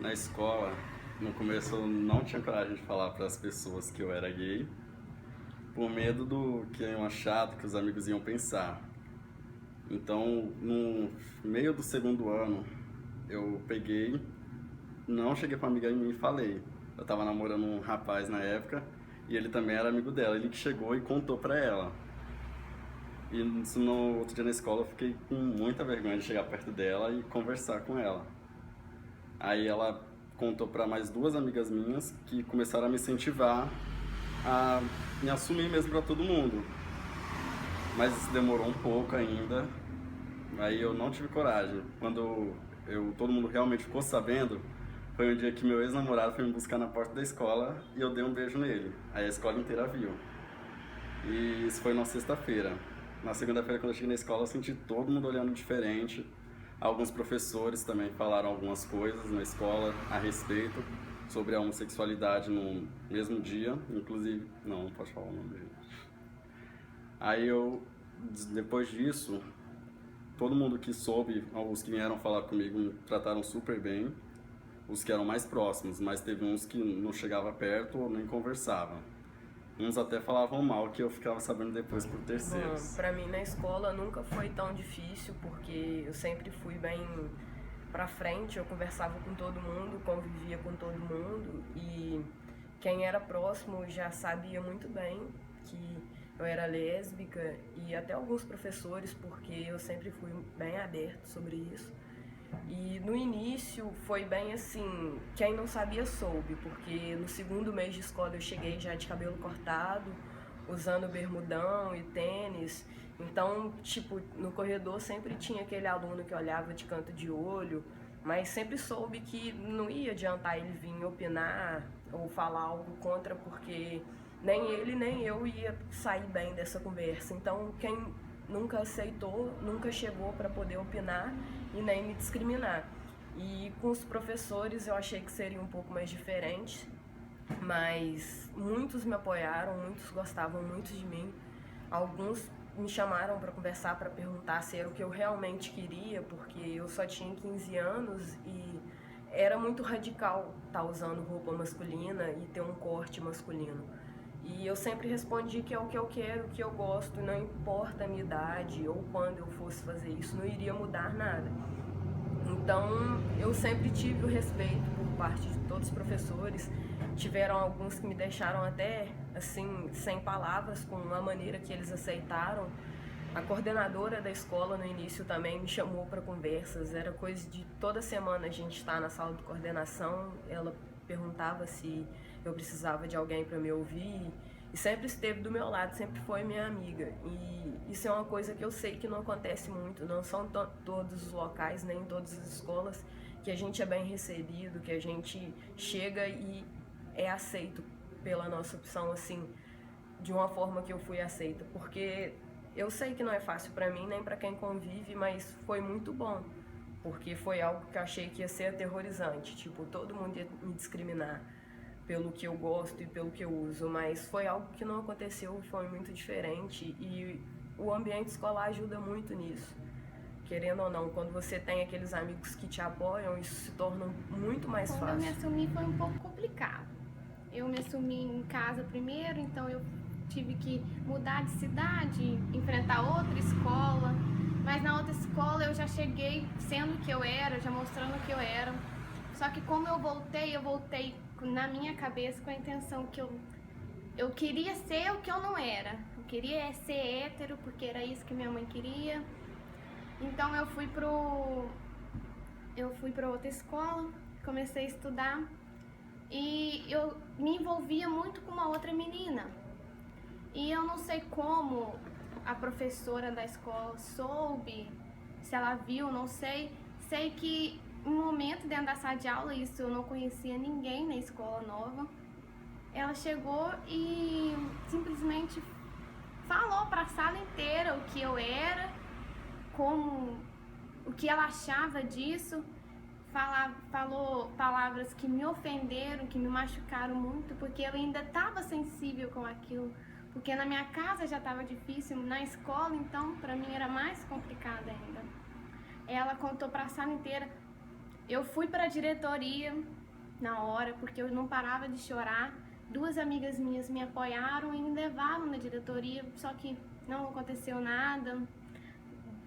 Na escola, no começo eu não tinha coragem de falar para as pessoas que eu era gay, por medo do que iam achar, do que os amigos iam pensar. Então, no meio do segundo ano, eu peguei, não cheguei pra amiga minha e falei. Eu tava namorando um rapaz na época e ele também era amigo dela. Ele que chegou e contou pra ela. E isso no outro dia na escola eu fiquei com muita vergonha de chegar perto dela e conversar com ela. Aí ela contou pra mais duas amigas minhas que começaram a me incentivar a me assumir mesmo pra todo mundo. Mas isso demorou um pouco ainda. Aí eu não tive coragem. Quando todo mundo realmente ficou sabendo, foi um dia que meu ex-namorado foi me buscar na porta da escola e eu dei um beijo nele. Aí a escola inteira viu. E isso foi na sexta-feira. Na segunda-feira, quando eu cheguei na escola, eu senti todo mundo olhando diferente. Alguns professores também falaram algumas coisas na escola a respeito sobre a homossexualidade no mesmo dia. Inclusive, não pode falar o nome dele. Aí depois disso, todo mundo que soube, os que vieram falar comigo, me trataram super bem. Os que eram mais próximos, mas teve uns que não chegava perto ou nem conversava. Uns até falavam mal, que eu ficava sabendo depois por terceiros. Bom, pra mim na escola nunca foi tão difícil, porque eu sempre fui bem pra frente, eu conversava com todo mundo, convivia com todo mundo, e quem era próximo já sabia muito bem que eu era lésbica, e até alguns professores, porque eu sempre fui bem aberto sobre isso. E no início foi bem assim, quem não sabia soube, porque no segundo mês de escola eu cheguei já de cabelo cortado, usando bermudão e tênis. Então, tipo, no corredor sempre tinha aquele aluno que olhava de canto de olho, mas sempre soube que não ia adiantar ele vir opinar ou falar algo contra, porque nem ele nem eu ia sair bem dessa conversa. Então, quem nunca aceitou, nunca chegou para poder opinar e nem me discriminar. E com os professores eu achei que seria um pouco mais diferente, mas muitos me apoiaram, muitos gostavam muito de mim. Alguns me chamaram para conversar, para perguntar se era o que eu realmente queria, porque eu só tinha 15 anos e era muito radical estar usando roupa masculina e ter um corte masculino. E eu sempre respondi que é o que eu quero, o que eu gosto, não importa a minha idade ou quando eu fosse fazer isso, não iria mudar nada. Então eu sempre tive o respeito por parte de todos os professores. Tiveram alguns que me deixaram até assim, sem palavras com a maneira que eles aceitaram. A coordenadora da escola no início também me chamou para conversas, era coisa de toda semana a gente estar na sala de coordenação, ela perguntava se eu precisava de alguém para me ouvir e sempre esteve do meu lado, sempre foi minha amiga. E isso é uma coisa que eu sei que não acontece muito, não são todos os locais, nem todas as escolas que a gente é bem recebido, que a gente chega e é aceito pela nossa opção, assim, de uma forma que eu fui aceita, porque eu sei que não é fácil para mim nem para quem convive, mas foi muito bom, porque foi algo que eu achei que ia ser aterrorizante, tipo, todo mundo ia me discriminar pelo que eu gosto e pelo que eu uso, mas foi algo que não aconteceu, foi muito diferente e o ambiente escolar ajuda muito nisso. Querendo ou não, quando você tem aqueles amigos que te apoiam, isso se torna muito mais fácil. Quando eu me assumi foi um pouco complicado. Eu me assumi em casa primeiro, então eu tive que mudar de cidade, enfrentar outra escola, mas na outra escola eu já cheguei sendo o que eu era, já mostrando o que eu era. Só que como eu voltei na minha cabeça com a intenção que eu queria ser o que eu não era. Eu queria ser hétero, porque era isso que minha mãe queria. Então eu fui para outra escola, comecei a estudar e eu me envolvia muito com uma outra menina. E eu não sei como a professora da escola soube, se ela viu, não sei. Sei que um momento dentro da sala de aula, isso eu não conhecia ninguém na escola nova, ela chegou e simplesmente falou para a sala inteira o que eu era, o que ela achava disso, falou palavras que me ofenderam, que me machucaram muito, porque eu ainda estava sensível com aquilo, porque na minha casa já estava difícil, na escola então para mim era mais complicado ainda. Ela contou para a sala inteira. Eu fui para a diretoria, na hora, porque eu não parava de chorar. 2 amigas minhas me apoiaram e me levaram na diretoria, só que não aconteceu nada.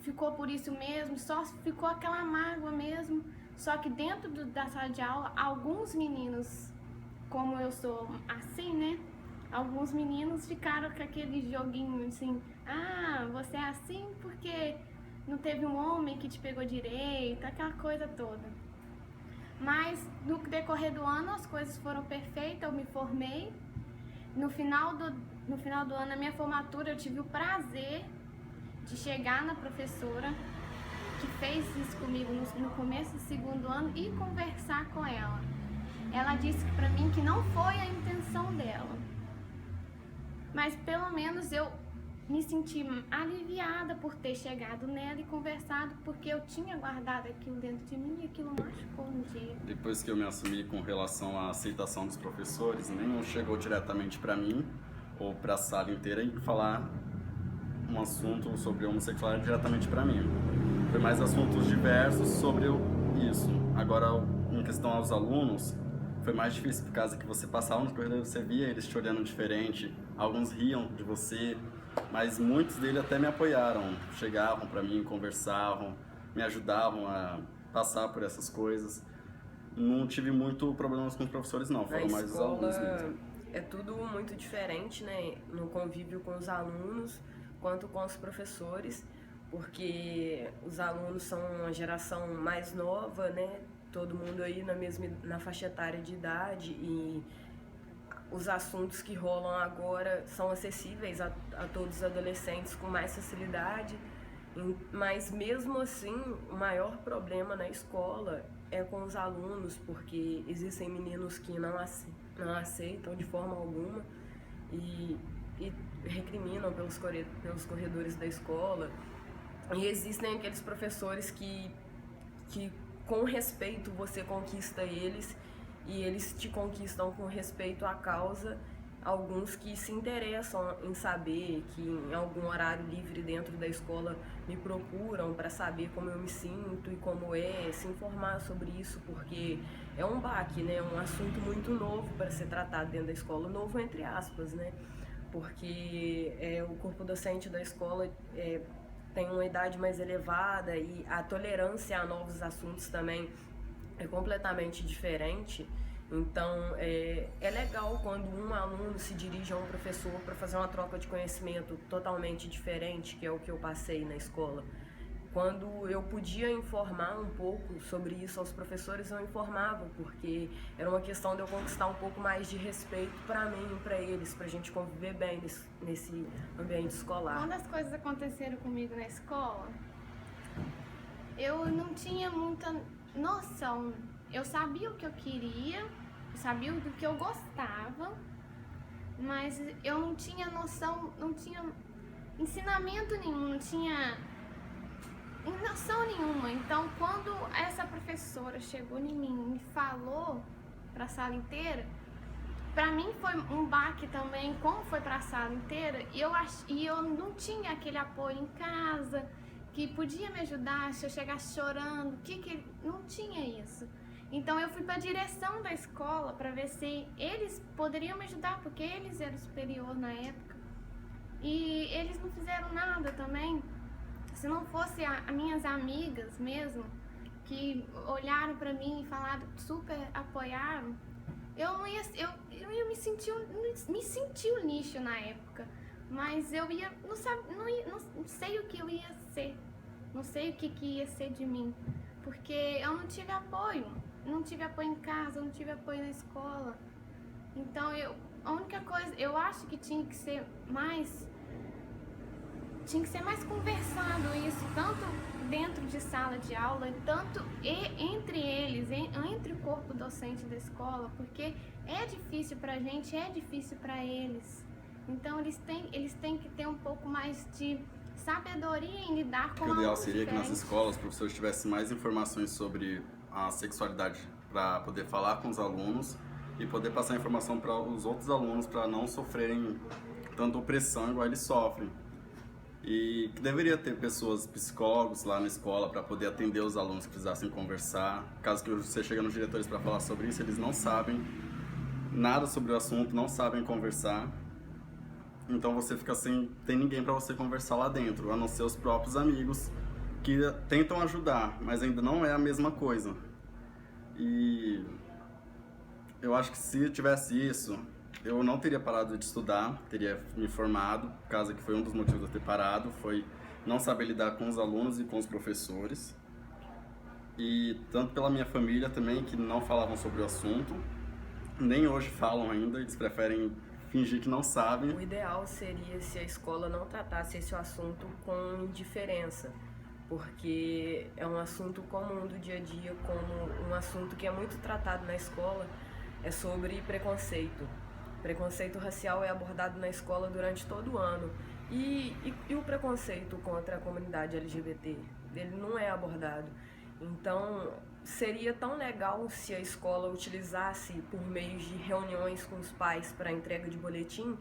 Ficou por isso mesmo, só ficou aquela mágoa mesmo. Só que dentro da sala de aula, alguns meninos, como eu sou assim, né? Alguns meninos ficaram com aquele joguinho assim, ah, você é assim porque não teve um homem que te pegou direito, aquela coisa toda. Mas no decorrer do ano as coisas foram perfeitas, eu me formei. No final do ano, na minha formatura, eu tive o prazer de chegar na professora que fez isso comigo no começo do 2º ano e conversar com ela. Ela disse pra mim que não foi a intenção dela, mas pelo menos eu me senti aliviada por ter chegado nela e conversado, porque eu tinha guardado aquilo dentro de mim e aquilo machucou um dia. Depois que eu me assumi com relação à aceitação dos professores, nenhum chegou diretamente para mim ou para a sala inteira e falar um assunto sobre homossexualidade diretamente para mim. Foi mais assuntos diversos sobre isso. Agora, em questão aos alunos, foi mais difícil por causa que você passava nos corredores, você via eles te olhando diferente, alguns riam de você, mas muitos deles até me apoiaram, chegavam para mim, conversavam, me ajudavam a passar por essas coisas. Não tive muito problemas com os professores não, foram mais os alunos mesmo. É tudo muito diferente, né, no convívio com os alunos quanto com os professores, porque os alunos são uma geração mais nova, né, todo mundo aí na faixa etária de idade, e os assuntos que rolam agora são acessíveis a todos os adolescentes com mais facilidade, mas mesmo assim o maior problema na escola é com os alunos, porque existem meninos que não aceitam de forma alguma e recriminam pelos corredores da escola, e existem aqueles professores que com respeito você conquista eles e eles te conquistam com respeito à causa. Alguns que se interessam em saber, que em algum horário livre dentro da escola me procuram para saber como eu me sinto e como é, se informar sobre isso, porque é um baque, né? Um assunto muito novo para ser tratado dentro da escola, novo entre aspas, né? Porque o corpo docente da escola tem uma idade mais elevada e a tolerância a novos assuntos também é completamente diferente. Então, é legal quando um aluno se dirige a um professor para fazer uma troca de conhecimento totalmente diferente, que é o que eu passei na escola. Quando eu podia informar um pouco sobre isso aos professores, eu informava, porque era uma questão de eu conquistar um pouco mais de respeito para mim e para eles, para a gente conviver bem nesse ambiente escolar. Quando as coisas aconteceram comigo na escola, eu não tinha muita noção. Eu sabia o que eu queria, eu sabia do que eu gostava, mas eu não tinha noção, não tinha ensinamento nenhum, não tinha noção nenhuma. Então, quando essa professora chegou em mim e me falou para a sala inteira, para mim foi um baque também, como foi para a sala inteira, e eu não tinha aquele apoio em casa que podia me ajudar se eu chegasse chorando, não tinha isso. Então eu fui para a direção da escola para ver se eles poderiam me ajudar, porque eles eram superior na época. E eles não fizeram nada também. Se não fosse as minhas amigas mesmo, que olharam para mim e falaram, super apoiaram, eu ia me sentir um lixo na época. Mas eu ia, não sei o que eu ia ser, não sei o que ia ser de mim, porque eu não tive apoio em casa, não tive apoio na escola. Então a única coisa, eu acho que tinha que ser mais conversado isso, tanto dentro de sala de aula, tanto entre eles, entre o corpo docente da escola, porque é difícil pra gente, é difícil pra eles. Então eles têm que ter um pouco mais de sabedoria em lidar com o ideal seria diferentes. que nas escolas os professores tivessem mais informações sobre a sexualidade para poder falar com os alunos e poder passar informação para os outros alunos para não sofrerem tanta opressão igual eles sofrem. E que deveria ter pessoas, psicólogos lá na escola para poder atender os alunos que precisassem conversar. Caso que você chegue nos diretores para falar sobre isso, eles não sabem nada sobre o assunto, não sabem conversar. Então você fica sem tem ninguém para você conversar lá dentro, a não ser os próprios amigos que tentam ajudar, mas ainda não é a mesma coisa. E eu acho que se tivesse isso, eu não teria parado de estudar, teria me formado, por causa que foi um dos motivos de eu ter parado, foi não saber lidar com os alunos e com os professores. E tanto pela minha família também, que não falavam sobre o assunto, nem hoje falam ainda, eles preferem fingir que não sabem. O ideal seria se a escola não tratasse esse assunto com indiferença, porque é um assunto comum do dia a dia, como um assunto que é muito tratado na escola, é sobre preconceito. Preconceito racial é abordado na escola durante todo o ano. E o preconceito contra a comunidade LGBT? Ele não é abordado. Então, seria tão legal se a escola utilizasse, por meio de reuniões com os pais para entrega de boletim,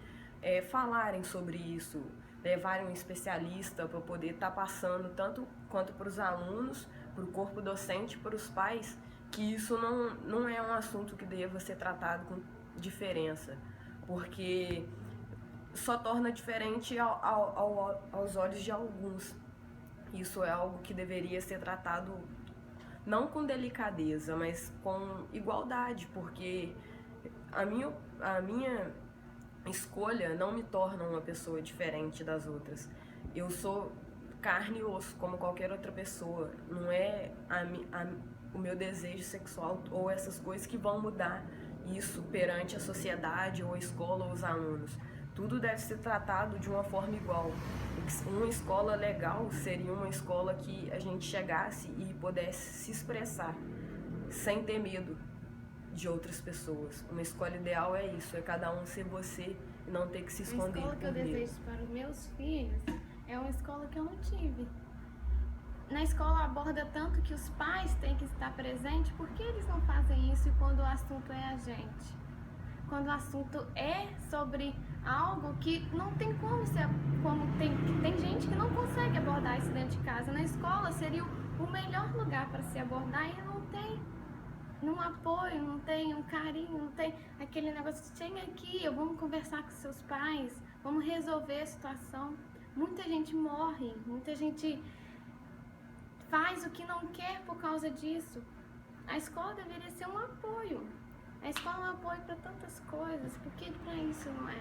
falarem sobre isso, levarem um especialista para poder estar passando tanto quanto para os alunos, para o corpo docente, para os pais, que isso não é um assunto que deva ser tratado com diferença, porque só torna diferente aos olhos de alguns. Isso é algo que deveria ser tratado não com delicadeza, mas com igualdade, porque a minha escolha não me torna uma pessoa diferente das outras. Eu sou carne e osso, como qualquer outra pessoa. Não é o meu desejo sexual ou essas coisas que vão mudar isso perante a sociedade ou a escola ou os alunos. Tudo deve ser tratado de uma forma igual. Uma escola legal seria uma escola que a gente chegasse e pudesse se expressar sem ter medo de outras pessoas. Uma escola ideal é isso, é cada um ser você e não ter que se esconder. A escola que eu desejo para os meus filhos é uma escola que eu não tive. Na escola aborda tanto que os pais têm que estar presentes, por que eles não fazem isso quando o assunto é a gente? Quando o assunto é sobre algo que não tem como ser, tem gente que não consegue abordar isso dentro de casa. Na escola seria o melhor lugar para se abordar e não tem um apoio, não tem um carinho, não tem aquele negócio de chega aqui, vamos conversar com seus pais, vamos resolver a situação. Muita gente morre, muita gente faz o que não quer por causa disso. A escola deveria ser um apoio. A escola é um apoio para tantas coisas, por que para isso não é?